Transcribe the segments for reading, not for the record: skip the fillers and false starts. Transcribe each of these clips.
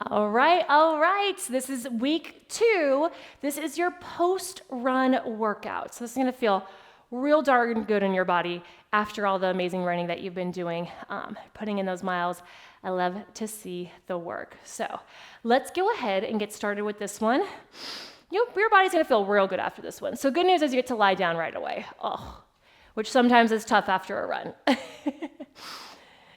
All right, all right. This is week 2. This is your post-run workout. So this is gonna feel real darn good in your body after all the amazing running that you've been doing, putting in those miles. I love to see the work. So let's go ahead and get started with this one. Your body's gonna feel real good after this one. So good news is you get to lie down right away. Oh, which sometimes is tough after a run.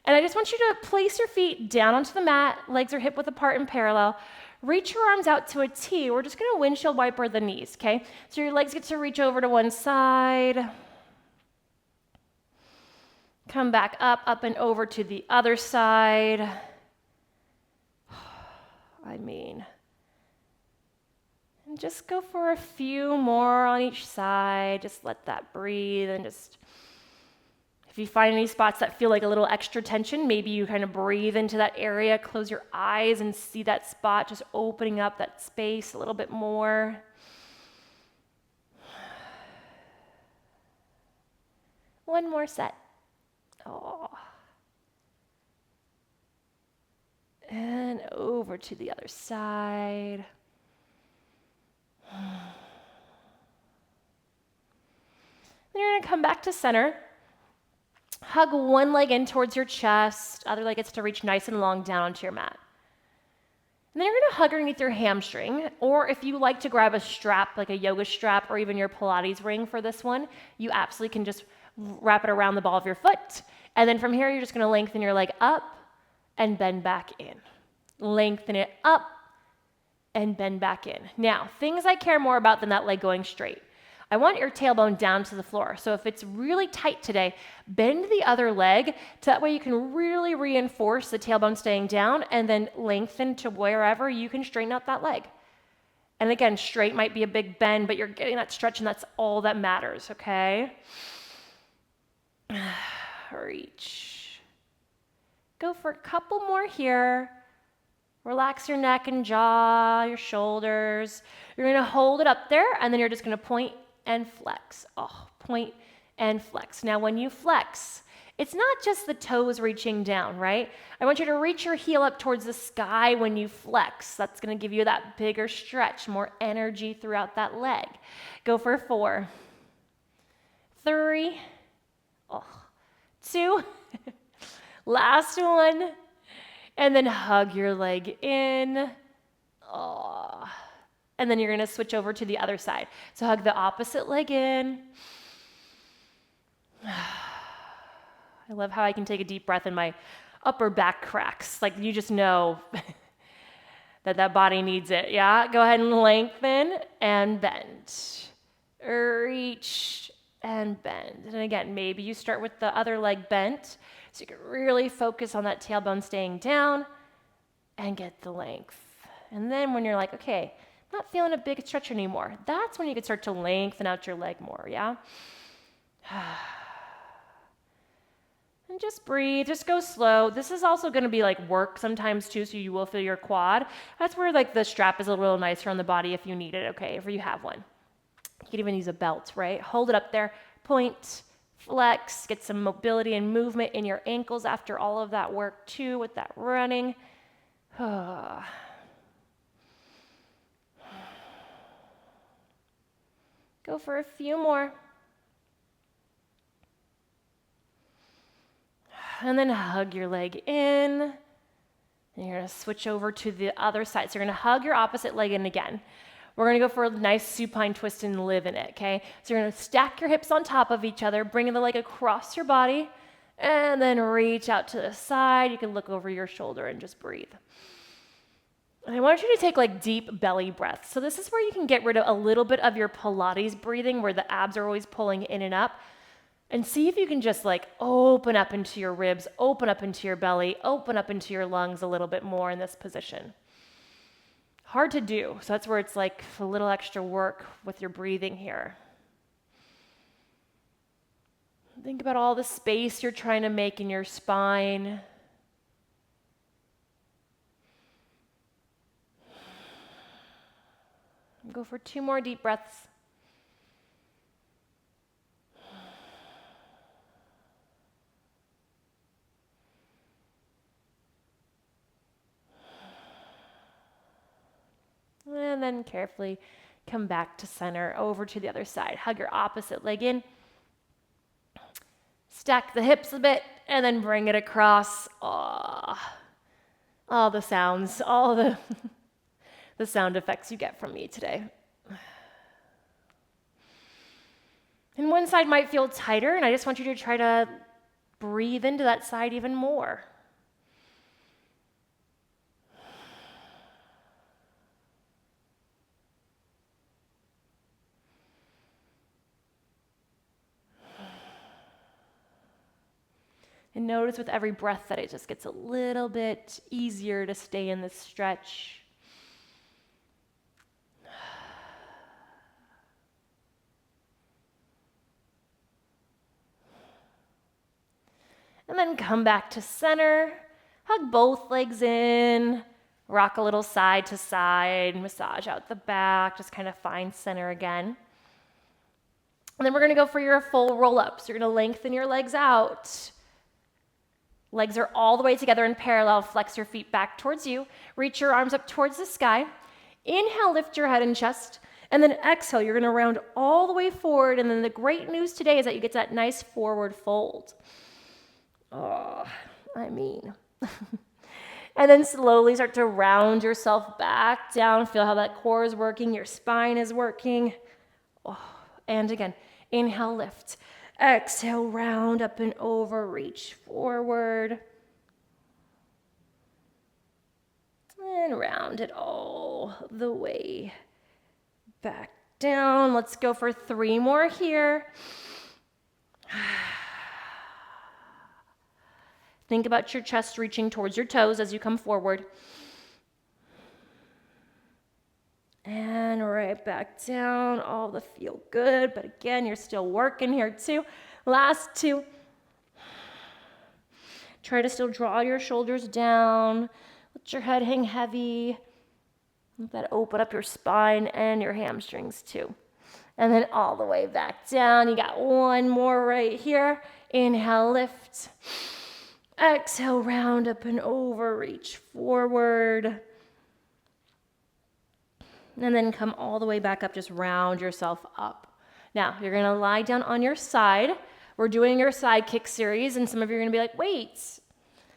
And I just want you to place your feet down onto the mat, legs are hip width apart and parallel. Reach your arms out to a T. We're just gonna windshield wiper the knees, okay? So your legs get to reach over to one side. Come back up and over to the other side. And just go for a few more on each side. Just let that breathe and just, if you find any spots that feel like a little extra tension, maybe you kind of breathe into that area, close your eyes and see that spot, just opening up that space a little bit more. One more set. Oh. And over to the other side. Then you're going to come back to center. Hug one leg in towards your chest, other leg gets to reach nice and long down onto your mat. And then you're going to hug underneath your hamstring, or if you like to grab a strap, like a yoga strap or even your Pilates ring for this one, you absolutely can just wrap it around the ball of your foot. And then from here, you're just going to lengthen your leg up and bend back in. Lengthen it up and bend back in. Now, things I care more about than that leg going straight. I want your tailbone down to the floor. So if it's really tight today, bend the other leg so that way you can really reinforce the tailbone staying down and then lengthen to wherever you can straighten out that leg. And again, straight might be a big bend, but you're getting that stretch and that's all that matters, okay? Reach. Go for a couple more here. Relax your neck and jaw, your shoulders. You're gonna hold it up there and then you're just gonna point and flex. Oh, point and flex. Now when you flex, it's not just the toes reaching down, right? I want you to reach your heel up towards the sky when you flex. That's gonna give you that bigger stretch, more energy throughout that leg. Go for 4, 3, 2, last one, and then hug your leg in. Oh. And then you're gonna switch over to the other side. So hug the opposite leg in. I love how I can take a deep breath and my upper back cracks. Like you just know that body needs it, yeah? Go ahead and lengthen and bend. Reach and bend. And again, maybe you start with the other leg bent so you can really focus on that tailbone staying down and get the length. And then when you're like, okay, not feeling a big stretch anymore, that's when you can start to lengthen out your leg more, yeah? And just breathe, just go slow. This is also gonna be like work sometimes too, so you will feel your quad. That's where like the strap is a little nicer on the body if you need it, okay, if you have one. You can even use a belt, right? Hold it up there, point, flex, get some mobility and movement in your ankles after all of that work too with that running. Go for a few more. And then hug your leg in. And you're gonna switch over to the other side. So you're gonna hug your opposite leg in again. We're gonna go for a nice supine twist and live in it, okay? So you're gonna stack your hips on top of each other, bring the leg across your body, and then reach out to the side. You can look over your shoulder and just breathe. And I want you to take like deep belly breaths. So this is where you can get rid of a little bit of your Pilates breathing where the abs are always pulling in and up. And see if you can just like open up into your ribs, open up into your belly, open up into your lungs a little bit more in this position. Hard to do. So that's where it's like a little extra work with your breathing here. Think about all the space you're trying to make in your spine. Go for 2 more deep breaths. and then carefully come back to center, over to the other side. Hug your opposite leg in. Stack the hips a bit, and then bring it across. All the sounds, all the, the sound effects you get from me today. And one side might feel tighter, and I just want you to try to breathe into that side even more. And notice with every breath that it just gets a little bit easier to stay in this stretch. And then come back to center. Hug both legs in. Rock a little side to side. Massage out the back. Just kind of find center again. And then we're going to go for your full roll-up. So you're going to lengthen your legs out. Legs are all the way together in parallel. Flex your feet back towards you. Reach your arms up towards the sky. Inhale, lift your head and chest. And then exhale, you're going to round all the way forward. And then the great news today is that you get that nice forward fold. And then slowly start to round yourself back down. Feel how that core is working. Your spine is working. And again, inhale, lift. Exhale, round up and over, reach forward. And round it all the way back down. Let's go for 3 more here. Think about your chest reaching towards your toes as you come forward. And right back down, all the feel good, but again, you're still working here too. Last 2. Try to still draw your shoulders down. Let your head hang heavy. Let that open up your spine and your hamstrings too. And then all the way back down. You got 1 more right here. Inhale, lift. Exhale, round up and over, reach forward. And then come all the way back up, just round yourself up. Now, you're gonna lie down on your side. We're doing your Sidekick series, and some of you are gonna be like, wait,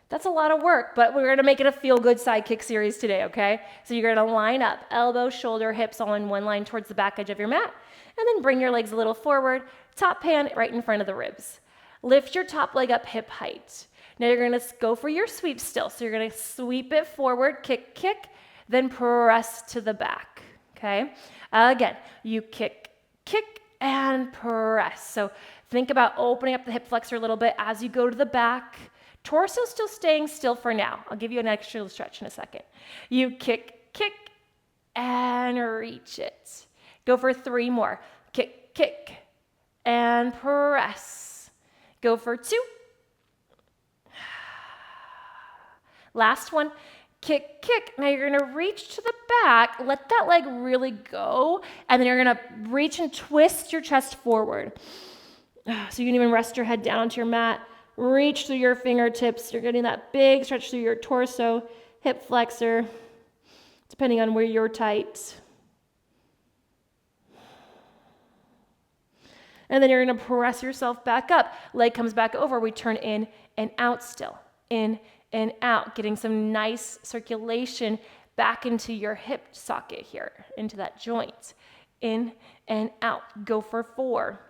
that's a lot of work, but we're gonna make it a feel-good Sidekick series today, okay? So you're gonna line up, elbow, shoulder, hips all in one line towards the back edge of your mat, and then bring your legs a little forward, top hand right in front of the ribs. Lift your top leg up hip height. Now you're gonna go for your sweep still. So you're gonna sweep it forward, kick, kick, then press to the back. Okay, again, you kick, kick, and press. So think about opening up the hip flexor a little bit as you go to the back. Torso still staying still for now. I'll give you an extra stretch in a second. You kick, kick, and reach it. Go for 3 more. Kick, kick, and press. Go for 2. Last one. Kick, kick. Now you're gonna reach to the back, let that leg really go, and then you're gonna reach and twist your chest forward. So you can even rest your head down onto your mat, reach through your fingertips. You're getting that big stretch through your torso, hip flexor, depending on where you're tight. And then you're gonna press yourself back up. Leg comes back over, we turn in and out still. In and out, getting some nice circulation back into your hip socket here, into that joint. In and out. Go for 4.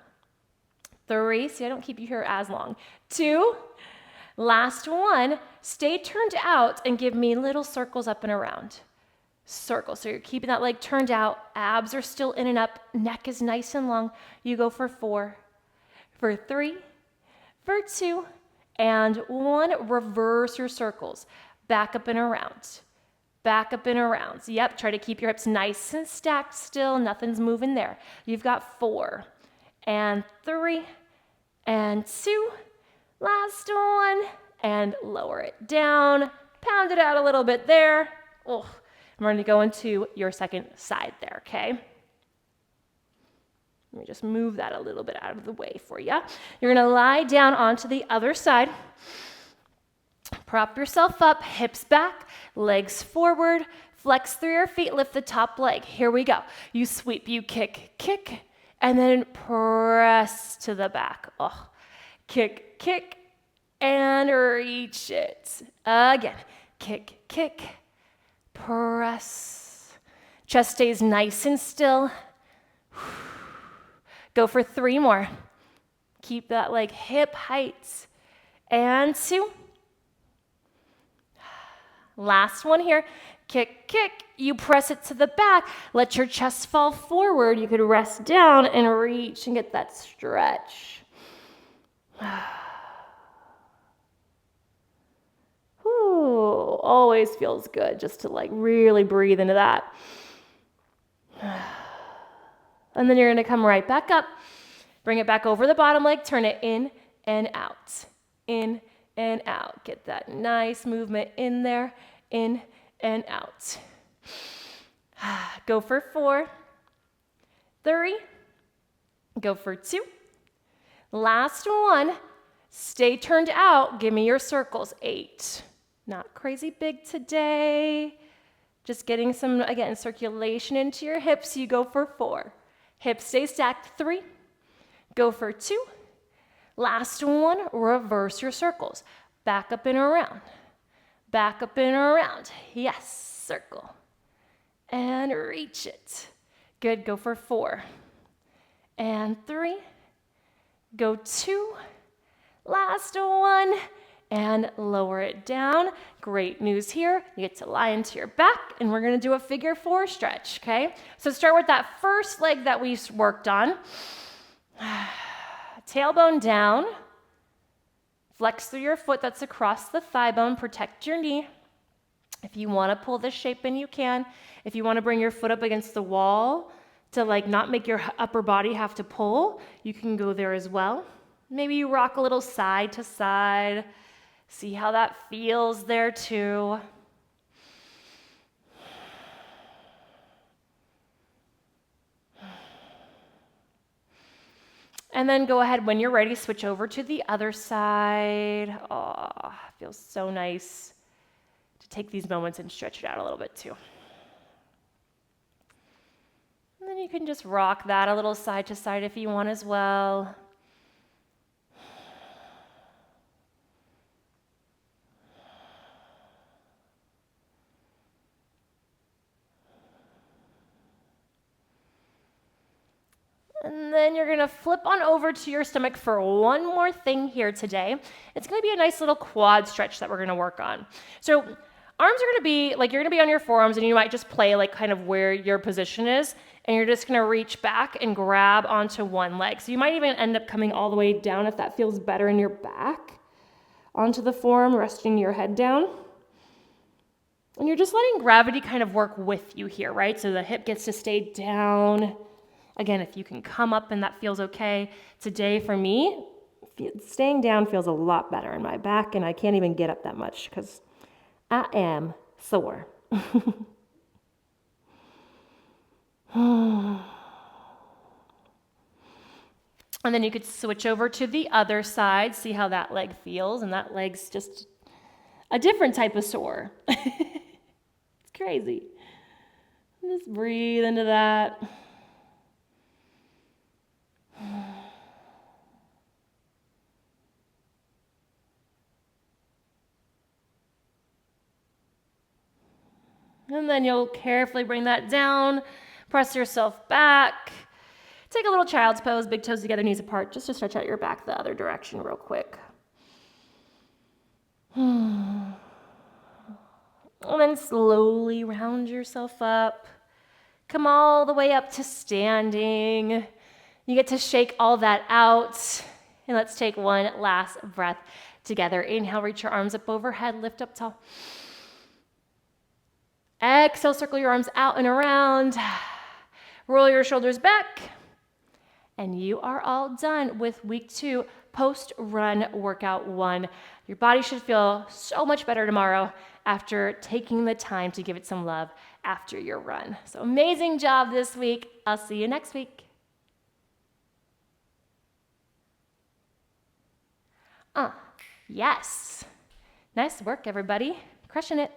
3, see, I don't keep you here as long. 2, last one, stay turned out and give me little circles up and around. Circle, so you're keeping that leg turned out, abs are still in and up, neck is nice and long. You go for 4, for 3, for 2, and 1, reverse your circles. Back up and around. Back up and around. Yep, try to keep your hips nice and stacked still. Nothing's moving there. You've got 4, and 3, and 2. Last one, and lower it down. Pound it out a little bit there. I'm going to go into your second side there, okay? Let me just move that a little bit out of the way for you. You're going to lie down onto the other side. Prop yourself up, hips back, legs forward. Flex through your feet, lift the top leg. Here we go. You sweep, you kick, kick, and then press to the back. Oh, kick, kick, and reach it. Again, kick, kick, press. Chest stays nice and still. Go for 3 more. Keep that leg hip height. And 2. Last one here. Kick, kick. You press it to the back. Let your chest fall forward. You could rest down and reach and get that stretch. Whew, always feels good just to like really breathe into that. And then you're going to come right back up. Bring it back over the bottom leg. Turn it in and out. In and out. Get that nice movement in there. In and out. Go for 4. 3. Go for 2. Last one. Stay turned out. Give me your circles. 8. Not crazy big today. Just getting some, again, circulation into your hips. You go for 4. Hips stay stacked. 3. Go for 2. Last one, reverse your circles. Back up and around. Back up and around. Yes, circle. And reach it. Good, go for 4. And 3. Go 2. Last one. And lower it down. Great news here. You get to lie into your back, and we're going to do a figure 4 stretch, okay? So start with that first leg that we worked on. Tailbone down. Flex through your foot that's across the thigh bone. Protect your knee. If you want to pull this shape in, you can. If you want to bring your foot up against the wall to like not make your upper body have to pull, you can go there as well. Maybe you rock a little side to side. See how that feels there too. And then go ahead when you're ready, switch over to the other side. Oh, feels so nice to take these moments and stretch it out a little bit too. And then you can just rock that a little side to side if you want as well. And then you're going to flip on over to your stomach for one more thing here today. It's going to be a nice little quad stretch that we're going to work on. So arms are going to be, like you're going to be on your forearms, and you might just play like kind of where your position is, and you're just going to reach back and grab onto one leg. So you might even end up coming all the way down if that feels better in your back, onto the forearm, resting your head down. And you're just letting gravity kind of work with you here, right? So the hip gets to stay down. Again, if you can come up and that feels okay. Today for me, staying down feels a lot better in my back, and I can't even get up that much because I am sore. And then you could switch over to the other side, see how that leg feels, and that leg's just a different type of sore. It's crazy. Just breathe into that. And then you'll carefully bring that down, press yourself back. Take a little child's pose, big toes together, knees apart, just to stretch out your back the other direction real quick. And then slowly round yourself up. Come all the way up to standing. You get to shake all that out. And let's take one last breath together. Inhale, reach your arms up overhead, lift up tall. Exhale, circle your arms out and around. Roll your shoulders back. And you are all done with week 2 post-run workout 1. Your body should feel so much better tomorrow after taking the time to give it some love after your run. So amazing job this week. I'll see you next week. Yes. Nice work, everybody. Crushing it.